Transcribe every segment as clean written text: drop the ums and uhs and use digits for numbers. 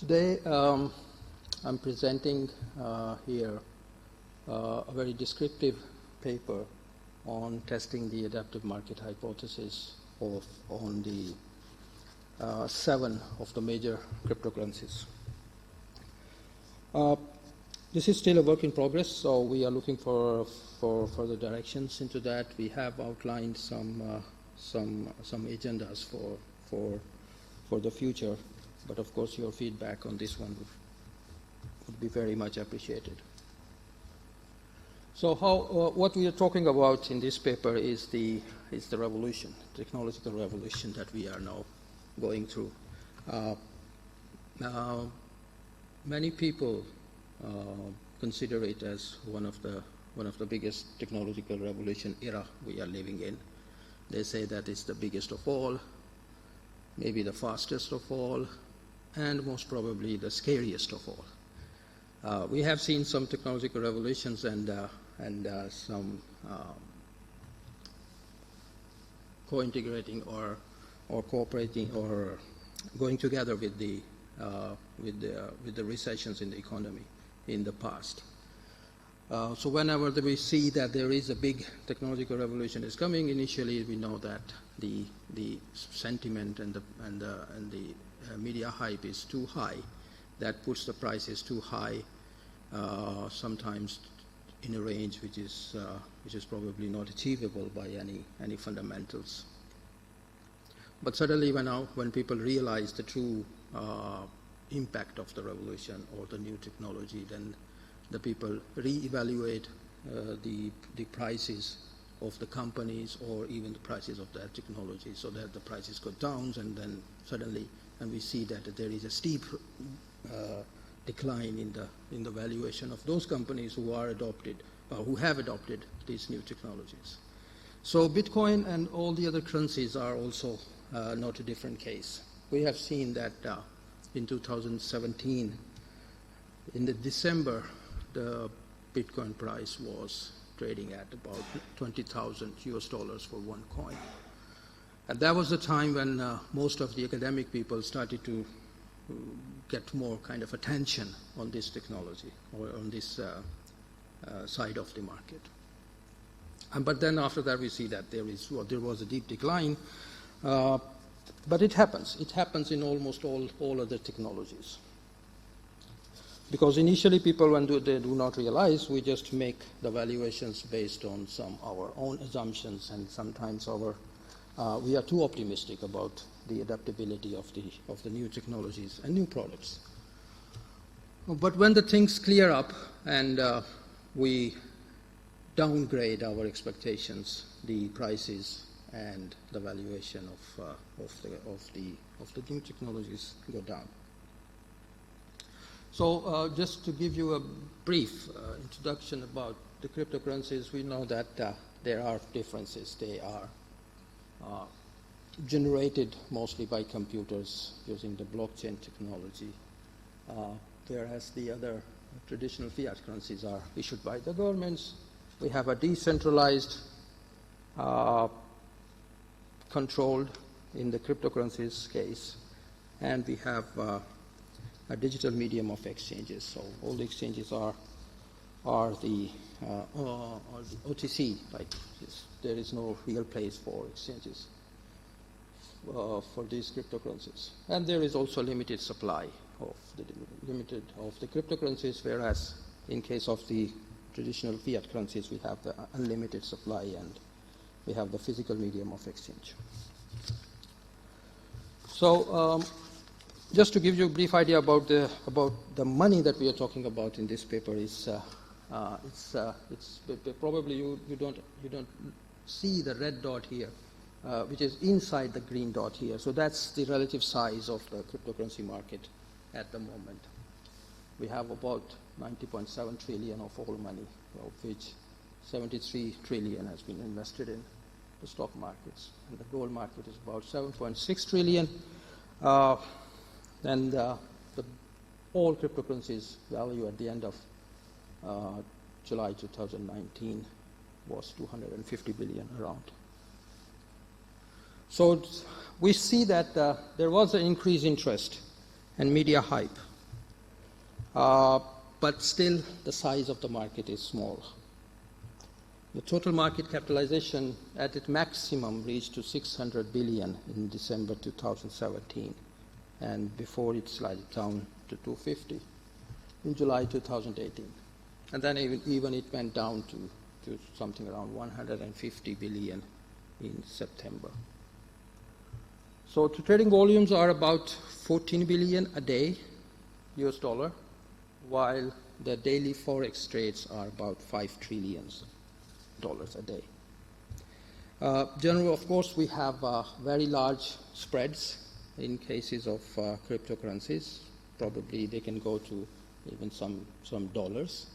Today, I'm presenting here a very descriptive paper on testing the adaptive market hypothesis on the 7 of the major cryptocurrencies. This is still a work in progress, so we are looking for further directions into that. We have outlined some agendas for the future, but of course your feedback on this one would be very much appreciated. So what we are talking about in this paper is the revolution, technological revolution that we are now going through. Many people consider it as one of the biggest technological revolution era we are living in. They say that it's the biggest of all, maybe the fastest of all, and most probably the scariest of all. We have seen some technological revolutions and some co-integrating or cooperating or going together with the recessions in the economy in the past. So whenever we see that there is a big technological revolution is coming, initially we know that the sentiment and the media hype is too high. That puts the prices too high, sometimes in a range which is probably not achievable by any fundamentals. But suddenly when people realize the true impact of the revolution or the new technology, then the people re-evaluate the prices of the companies or even the prices of that technology, so that the prices go down, and then suddenly we see that there is a steep decline in the valuation of those companies who have adopted these new technologies. So Bitcoin and all the other currencies are also not a different case. We have seen that in 2017, in the December, the Bitcoin price was trading at about $20,000 for one coin. And that was the time when most of the academic people started to get more kind of attention on this technology or on this side of the market. But then after that we see that there was a deep decline. But it happens. It happens in almost all other technologies. Because initially people, when they do not realize, we just make the valuations based on our own assumptions, and sometimes we are too optimistic about the adaptability of the new technologies and new products. But when the things clear up and we downgrade our expectations, the prices and the valuation of the new technologies go down. So just to give you a brief introduction about the cryptocurrencies, we know that there are differences. They are generated mostly by computers using the blockchain technology, whereas the other traditional fiat currencies are issued by the governments. We have a decentralized, controlled in the cryptocurrencies case, and we have a digital medium of exchanges. So all the exchanges are the OTC. Like there is no real place for exchanges for these cryptocurrencies, and there is also a limited supply of the cryptocurrencies. Whereas in case of the traditional fiat currencies, we have the unlimited supply and we have the physical medium of exchange. So. Just to give you a brief idea about the money that we are talking about in this paper, it's probably you don't see the red dot here, which is inside the green dot here. So that's the relative size of the cryptocurrency market at the moment. We have about 90.7 trillion of all money, of which 73 trillion has been invested in the stock markets, and the gold market is about 7.6 trillion. And all cryptocurrencies value at the end of July 2019 was 250 billion around. So we see that there was an increased interest and media hype but still the size of the market is small. The total market capitalization at its maximum reached to 600 billion in December 2017, and before it slid down to 250 in July 2018. And then even it went down to something around 150 billion in September. So the trading volumes are about 14 billion a day, US dollar, while the daily forex trades are about $5 trillion a day. Generally, of course, we have very large spreads in cases of cryptocurrencies. Probably they can go to even some dollars.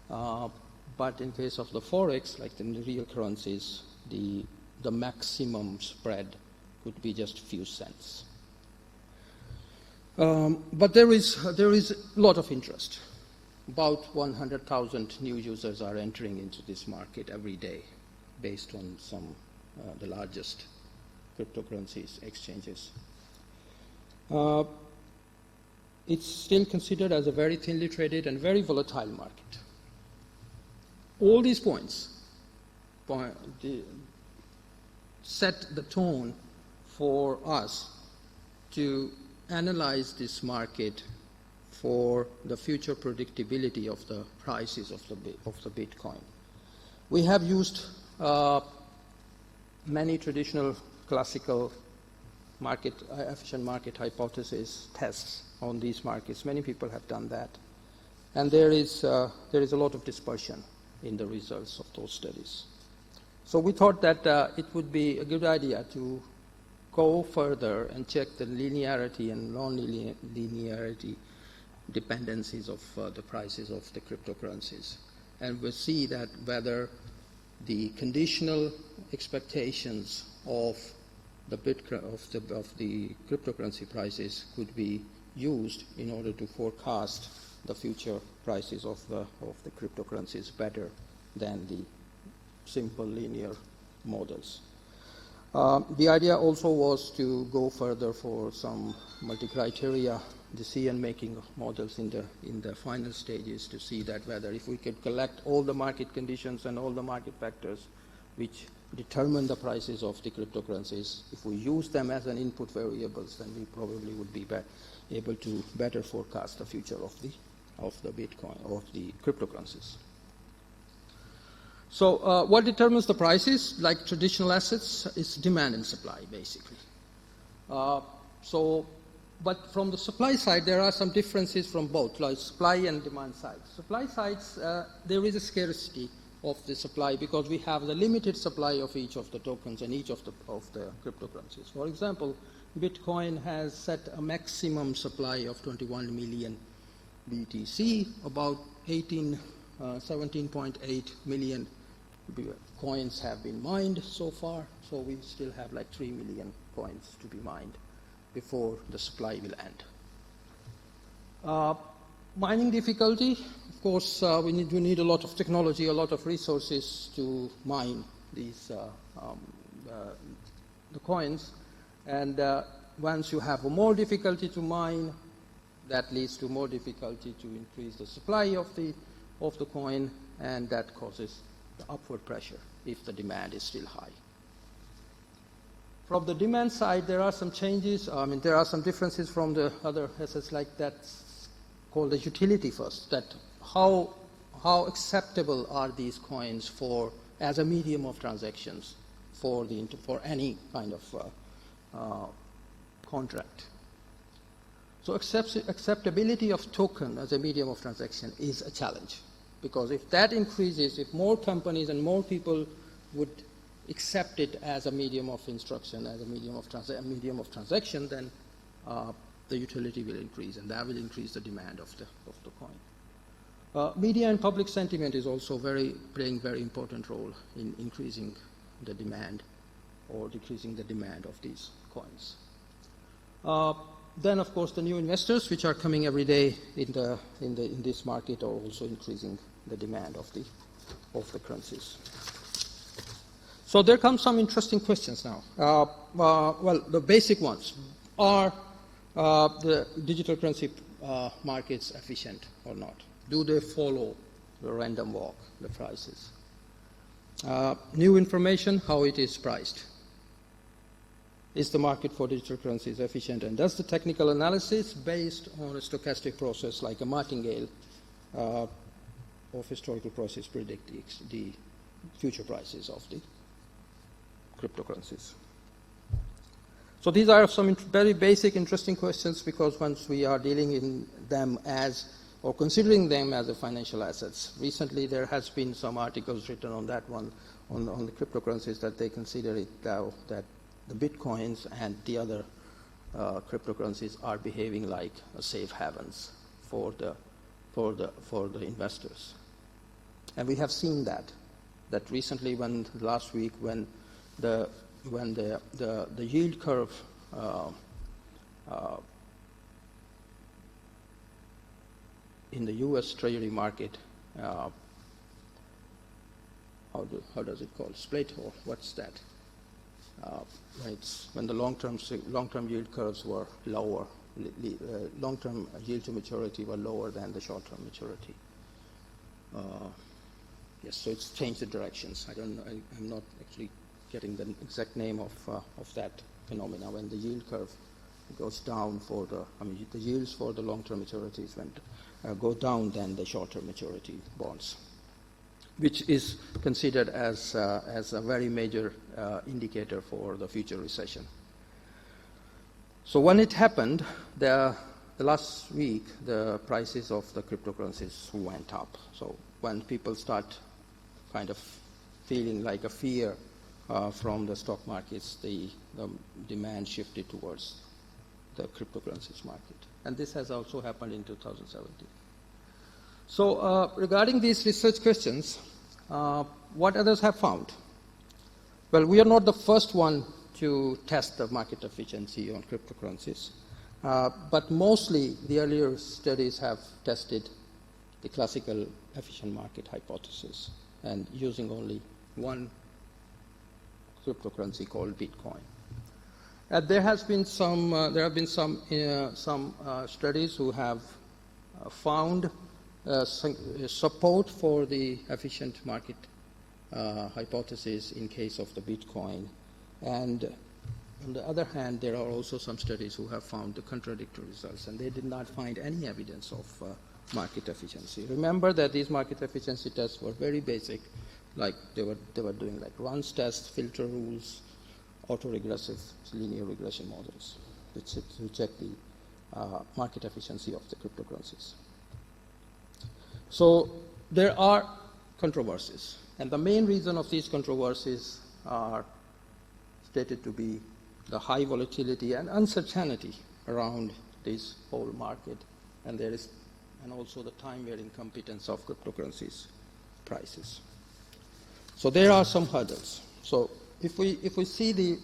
But in case of the forex, like in the real currencies, the maximum spread could be just a few cents. But there is a lot of interest. About 100,000 new users are entering into this market every day, based on the largest cryptocurrencies exchanges. It's still considered as a very thinly traded and very volatile market. All these points set the tone for us to analyze this market for the future predictability of the prices of the Bitcoin. We have used many traditional classical efficient market hypothesis tests on these markets. Many people have done that, and there is a lot of dispersion in the results of those studies. So we thought that it would be a good idea to go further and check the linearity and non-linearity dependencies of the prices of the cryptocurrencies, and we'll see that whether the conditional expectations of the cryptocurrency prices could be used in order to forecast the future prices of the cryptocurrencies better than the simple linear models. The idea also was to go further for some multi-criteria decision-making models in the final stages to see that whether if we could collect all the market conditions and all the market factors which determine the prices of the cryptocurrencies, if we use them as an input variables, then we probably would be able to better forecast the future of the Bitcoin, of the cryptocurrencies. So what determines the prices? Like traditional assets, is demand and supply, basically. But from the supply side, there are some differences from both, like supply and demand side. Supply sides, there is a scarcity of the supply because we have the limited supply of each of the tokens and each of the cryptocurrencies. For example, Bitcoin has set a maximum supply of 21 million BTC, about 17.8 million coins have been mined so far, so we still have like 3 million coins to be mined before the supply will end. Mining difficulty, of course, we need a lot of technology, a lot of resources to mine these the coins, and once you have more difficulty to mine, that leads to more difficulty to increase the supply of the coin, and that causes the upward pressure if the demand is still high. From the demand side, there are some changes. There are some differences from the other assets, like that's called the utility first. That how acceptable are these coins as a medium of transactions for any kind of contract. So acceptability of token as a medium of transaction is a challenge, because if that increases, if more companies and more people would accept it as a medium of instruction, as a medium of transaction, then the utility will increase, and that will increase the demand of the coin. Media and public sentiment is also playing very important role in increasing the demand or decreasing the demand of these coins. Then, of course, the new investors, which are coming every day in this market, are also increasing the demand of the currencies. So there come some interesting questions now. Well, the basic ones are the digital currency markets efficient or not? Do they follow the random walk, the prices? New information, how it is priced. Is the market for digital currencies efficient? And does the technical analysis based on a stochastic process like a Martingale of historical process predict the future prices of the cryptocurrencies? So these are some very basic, interesting questions, because once we are dealing in them as, or considering them as a financial assets. Recently there has been some articles written on that one, on the cryptocurrencies, that they consider it now that the bitcoins and the other cryptocurrencies are behaving like safe havens for the investors. And we have seen that recently, last week when the yield curve in the U.S. Treasury market, how does it call? Split, or what's that? It's when the long-term yield curves were lower, long-term yield to maturity were lower than the short-term maturity. Yes, so it's changed the directions. I don't know. I'm not actually getting the exact name of that phenomena. When the yield curve goes down for the yields for the long-term maturities go down than the short-term maturity bonds, which is considered as a very major indicator for the future recession. So when it happened, the last week, the prices of the cryptocurrencies went up. So when people start kind of feeling like a fear from the stock markets, the demand shifted towards the cryptocurrencies market. And this has also happened in 2017. So regarding these research questions, what others have found? Well, we are not the first one to test the market efficiency on cryptocurrencies, but mostly the earlier studies have tested the classical efficient market hypothesis and using only one cryptocurrency called Bitcoin. There have been some studies who have found support for the efficient market hypothesis in case of the Bitcoin. And on the other hand, there are also some studies who have found the contradictory results, and they did not find any evidence of market efficiency. Remember that these market efficiency tests were very basic, like they were doing like runs tests, filter rules, autoregressive linear regression models, which check the market efficiency of the cryptocurrencies. So there are controversies, and the main reason of these controversies are stated to be the high volatility and uncertainty around this whole market, and also the time-varying competence of cryptocurrencies prices. So there are some hurdles. So if we see the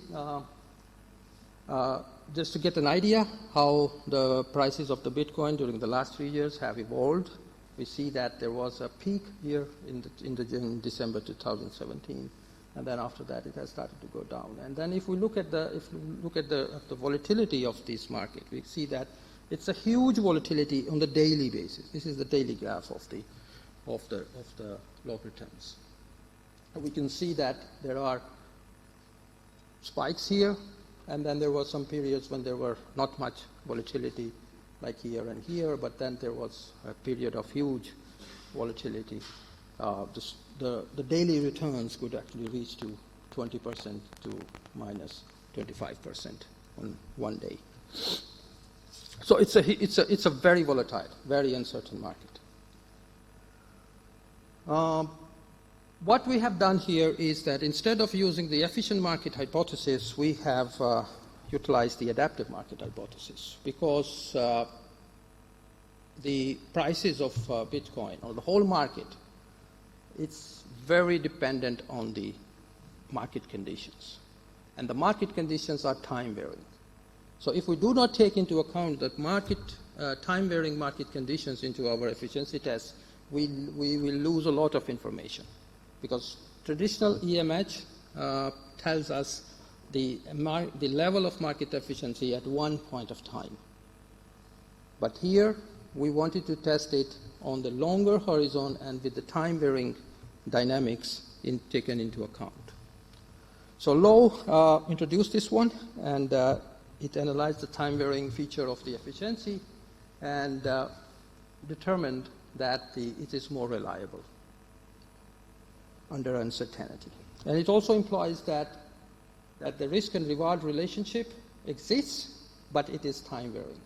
just to get an idea how the prices of the Bitcoin during the last 3 years have evolved, we see that there was a peak here in December 2017, and then after that it has started to go down. And then if we look at the volatility of this market, we see that it's a huge volatility on the daily basis. This is the daily graph of the log returns. And we can see that there are spikes here, and then there were some periods when there were not much volatility, like here and here, but then there was a period of huge volatility. The daily returns could actually reach to 20% to minus 25% on one day. So it's a very volatile, very uncertain market. What we have done here is that instead of using the efficient market hypothesis, we have utilized the adaptive market hypothesis, because the prices of Bitcoin, or the whole market, it's very dependent on the market conditions. And the market conditions are time-varying. So if we do not take into account the time-varying market conditions into our efficiency tests, we will lose a lot of information. Because traditional EMH tells us the level of market efficiency at one point of time. But here, we wanted to test it on the longer horizon and with the time-varying dynamics taken into account. So Lowe introduced this one, and it analyzed the time-varying feature of the efficiency and determined that it is more reliable under uncertainty. And it also implies that the risk and reward relationship exists, but it is time-varying,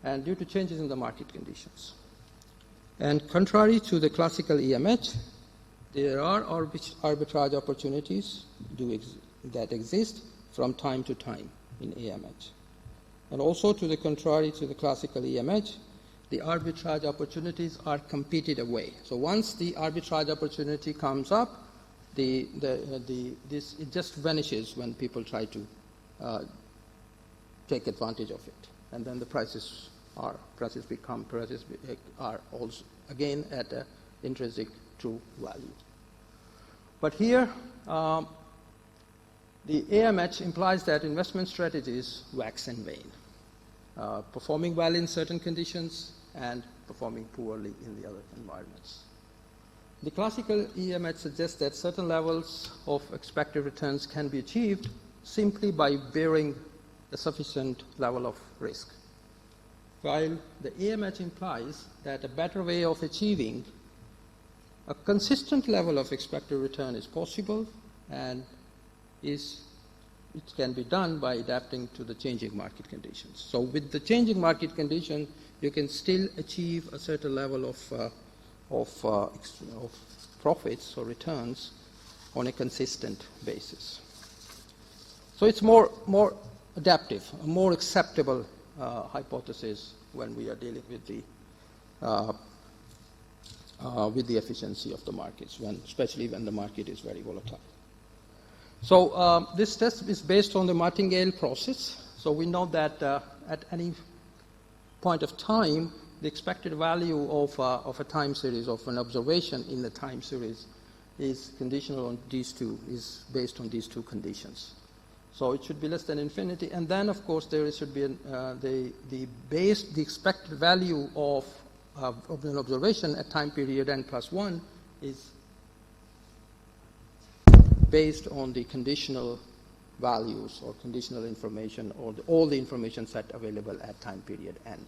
and due to changes in the market conditions. And contrary to the classical EMH, there are arbitrage opportunities that exist from time to time in AMH. And also to the contrary to the classical EMH, the arbitrage opportunities are competed away. So once the arbitrage opportunity comes up, it just vanishes when people try to take advantage of it. And then the prices are also again at an intrinsic true value. But here, the AMH implies that investment strategies wax and wane, performing well in certain conditions and performing poorly in the other environments. The classical EMH suggests that certain levels of expected returns can be achieved simply by bearing a sufficient level of risk, while the AMH implies that a better way of achieving a consistent level of expected return is possible, and it can be done by adapting to the changing market conditions. So with the changing market condition, you can still achieve a certain level of profits or returns on a consistent basis. So it's more adaptive, a more acceptable hypothesis when we are dealing with the efficiency of the markets, especially when the market is very volatile. So this test is based on the Martingale process. So we know that at any point of time, the expected value of a time series, of an observation in the time series, is conditional on these two, is based on these two conditions. So it should be less than infinity, and then of course there should be the expected value of an observation at time period n+1 is based on the conditional values or conditional information or all the information set available at time period n.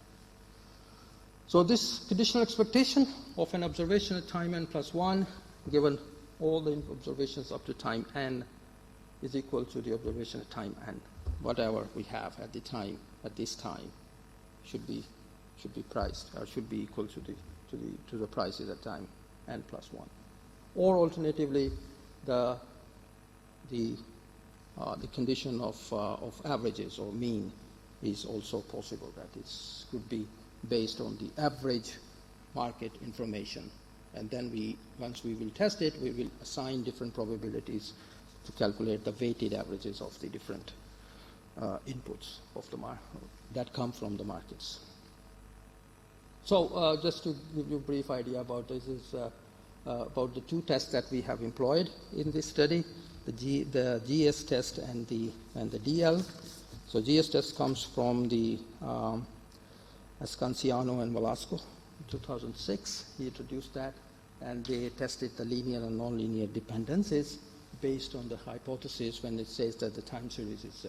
So this conditional expectation of an observation at time n+1, given all the observations up to time n, is equal to the observation at time n. Whatever we have at this time should be priced, or should be equal to the prices at time n+1. Or alternatively, the condition of averages or mean is also possible, that it could be based on the average market information, and then once we will test it, we will assign different probabilities to calculate the weighted averages of the different inputs of the that come from the markets. So just to give you a brief idea about this is about the two tests that we have employed in this study, the GS test and the DL. So GS test comes from the Ascanciano and Velasco in 2006. He introduced that, and they tested the linear and nonlinear dependencies based on the hypothesis when it says that the time series is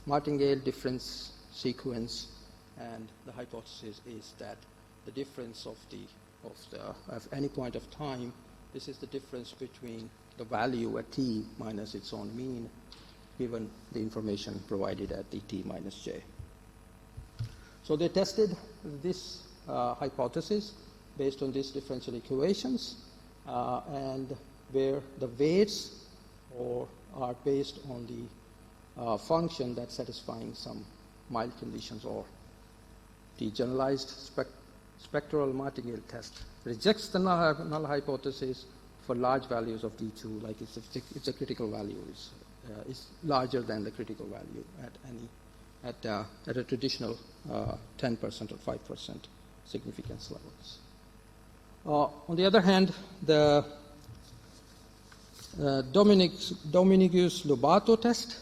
Martingale difference sequence, and the hypothesis is that the difference of any point of time, this is the difference between the value at t minus its own mean, given the information provided at the t minus j. So they tested this hypothesis based on these differential equations, and where the weights are based on the function that's satisfying some mild conditions, or the generalized spectral Martingale test rejects the null hypothesis for large values of D2, like it's a critical value is larger than the critical value at a traditional 10% or 5% significance levels. On the other hand, the Dominick's Lobato test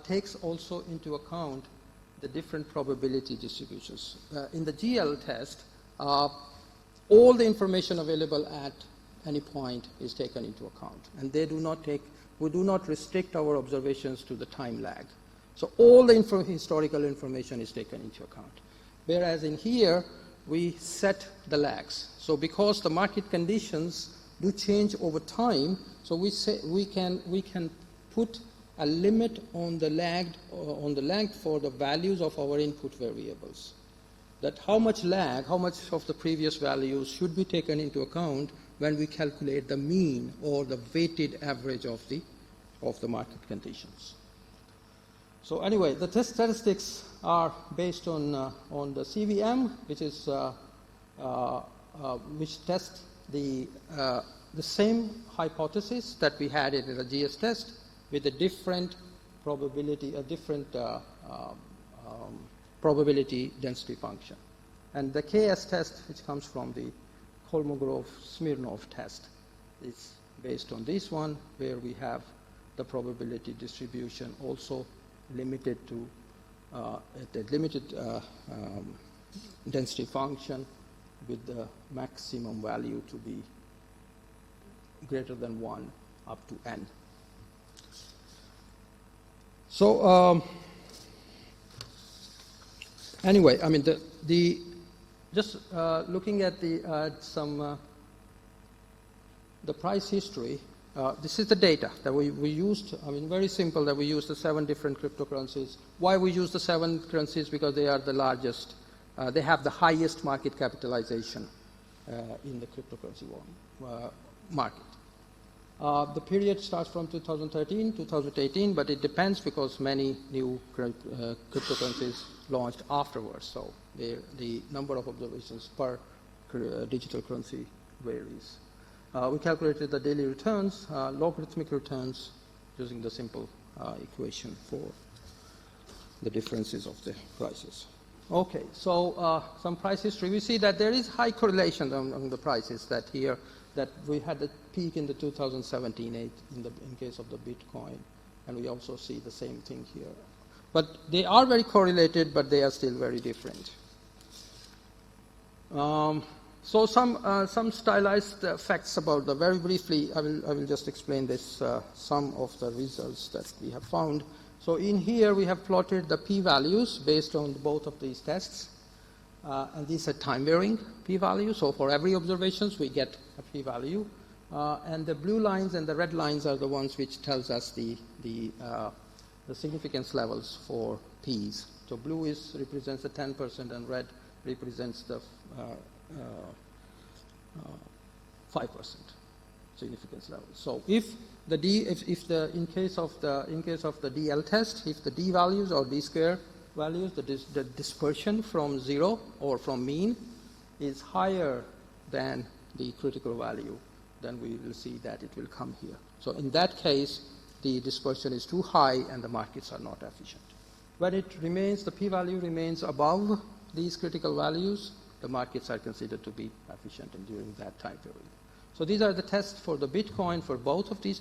takes also into account the different probability distributions. In the GL test, all the information available at any point is taken into account, and we do not restrict our observations to the time lag. So all the historical information is taken into account. Whereas in here, we set the lags. So because the market conditions do change over time, so we can put a limit on the lag for the values of our input variables. That how much of the previous values should be taken into account when we calculate the mean or the weighted average of the market conditions. So anyway, the test statistics are based on the CVM, which tests the same hypothesis that we had in the GS test with a different probability, probability density function. And the KS test, which comes from the Kolmogorov-Smirnov test, is based on this one, where we have the probability distribution also limited to the limited density function with the maximum value to be greater than 1 up to n. So anyway, I mean just looking at the price history. This is the data that we used. I mean, very simple that we used the 7 different cryptocurrencies. Why we use the 7 currencies? Because they are the largest. They have the highest market capitalization in the cryptocurrency market. The period starts from 2013, 2018, but it depends because many new cryptocurrencies launched afterwards. So the number of observations per digital currency varies. We calculated the daily returns, logarithmic returns, using the simple equation for the differences of the prices. Okay, so some price history. We see that there is high correlation among the prices that we had a peak in the 2017 in case of the Bitcoin, and we also see the same thing here. But they are very correlated, but they are still very different. So some stylized facts about very briefly, I will just explain this, some of the results that we have found. So in here we have plotted the p-values based on both of these tests. And these are time-varying p-values. So for every observations we get a p-value. And the blue lines and the red lines are the ones which tells us the significance levels for p's. So blue represents the 10% and red represents the 5% significance level. So if in case of the DL test, if the d values or d square values, the dispersion from 0 or from mean is higher than the critical value, then we will see that it will come here. So in that case, the dispersion is too high and the markets are not efficient. When the p-value remains above these critical values, the markets are considered to be efficient during that time period. So these are the tests for the Bitcoin for both of these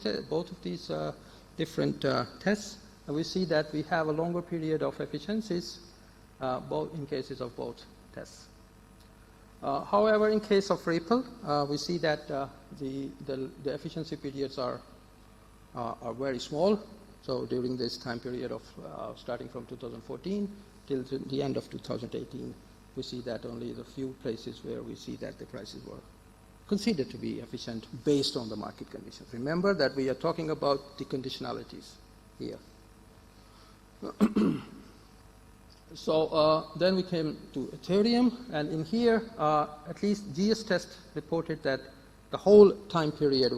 different tests. And we see that we have a longer period of efficiencies both in cases of both tests. However, in case of Ripple, we see that the efficiency periods are very small. So during this time period of starting from 2014 till the end of 2018, we see that only the few places where we see that the prices were considered to be efficient based on the market conditions. Remember that we are talking about the conditionalities here. So then we came to Ethereum, and in here, at least GS test reported that the whole time period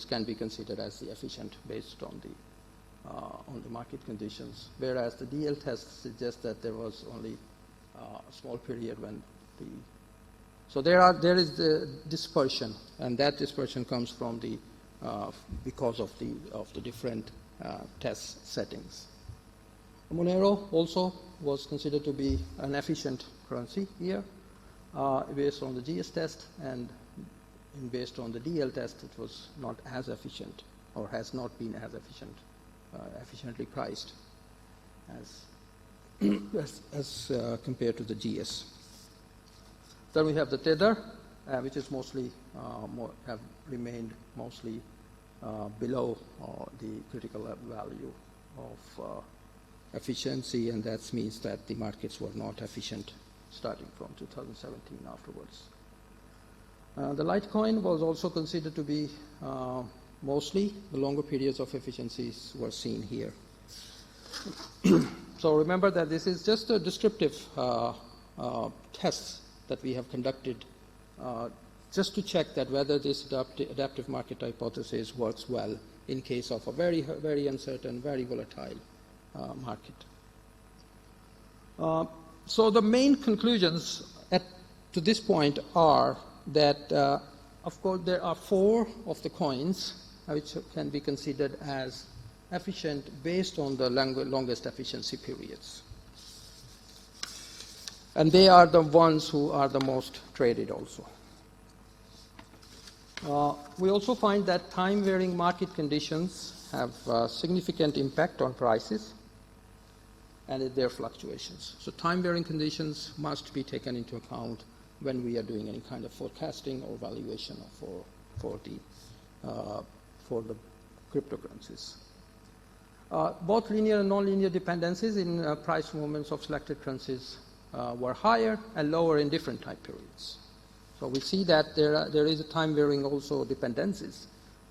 can be considered as the efficient based on the market conditions, whereas the DL test suggests that there was only a small period when so there is the dispersion, and that dispersion comes from because of the different test settings. Monero also was considered to be an efficient currency here, based on the GS test, and based on the DL test, it was not as efficient, or has not been as efficient, efficiently priced as as compared to the GS. Then we have the tether, which is mostly have remained mostly below the critical value of efficiency, and that means that the markets were not efficient starting from 2017 afterwards. The Litecoin was also considered to be mostly the longer periods of efficiencies were seen here. So remember that this is just a descriptive test that we have conducted just to check that whether this adaptive market hypothesis works well in case of a very, very uncertain, very volatile market. So the main conclusions to this point are that, of course, there are 4 of the coins which can be considered as efficient based on the longest efficiency periods. And they are the ones who are the most traded also. We also find that time-varying market conditions have significant impact on prices and their fluctuations. So time-varying conditions must be taken into account when we are doing any kind of forecasting or valuation for the cryptocurrencies. Both linear and nonlinear dependencies in price movements of selected currencies were higher and lower in different time periods. So we see that there is a time-varying also dependencies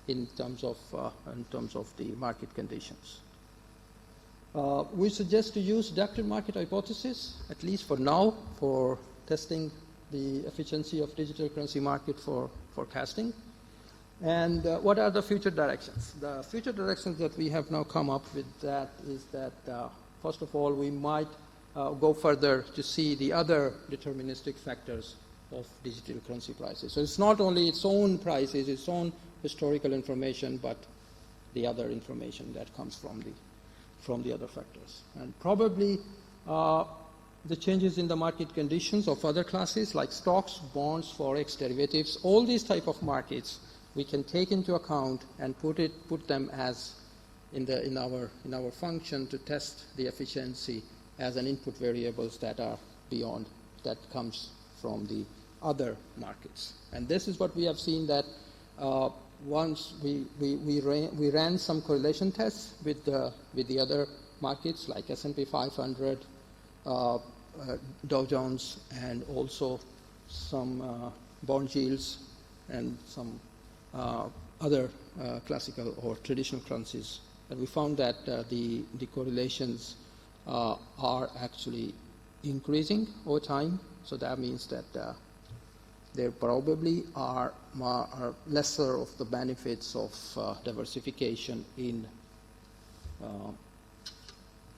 in terms of the market conditions. We suggest to use adaptive market hypothesis, at least for now, for testing the efficiency of digital currency market for forecasting. And what are the future directions? The future directions that we have now come up with that is that, first of all, we might go further to see the other deterministic factors of digital currency prices. So it's not only its own prices, its own historical information, but the other information that comes from the other factors. And probably the changes in the market conditions of other classes like stocks, bonds, forex, derivatives, all these type of markets we can take into account and put them as in our function to test the efficiency as an input variables that are beyond, that comes from the other markets. And this is what we have seen, that once we ran some correlation tests with the other markets like S&P 500, Dow Jones, and also some bond yields and some other classical or traditional currencies. And we found that the correlations are actually increasing over time. So that means that there probably are lesser of the benefits of diversification in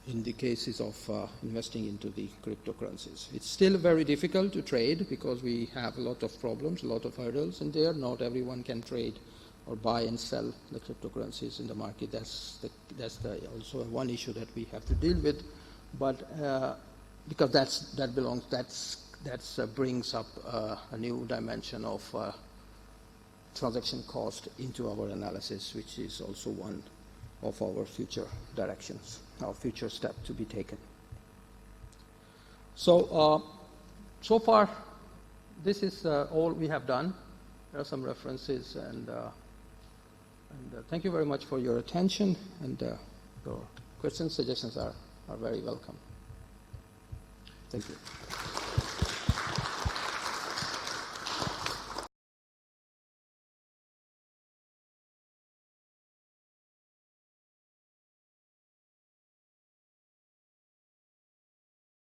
the cases of investing into the cryptocurrencies. It's still very difficult to trade because we have a lot of problems, a lot of hurdles in there. Not everyone can trade or buy and sell the cryptocurrencies in the market. That's also one issue that we have to deal with. But because that brings up a new dimension of transaction cost into our analysis, which is also one of our future directions, our future step to be taken. So, so far, this is all we have done. There are some references, and thank you very much for your attention, and your questions, suggestions are very welcome. Thank you.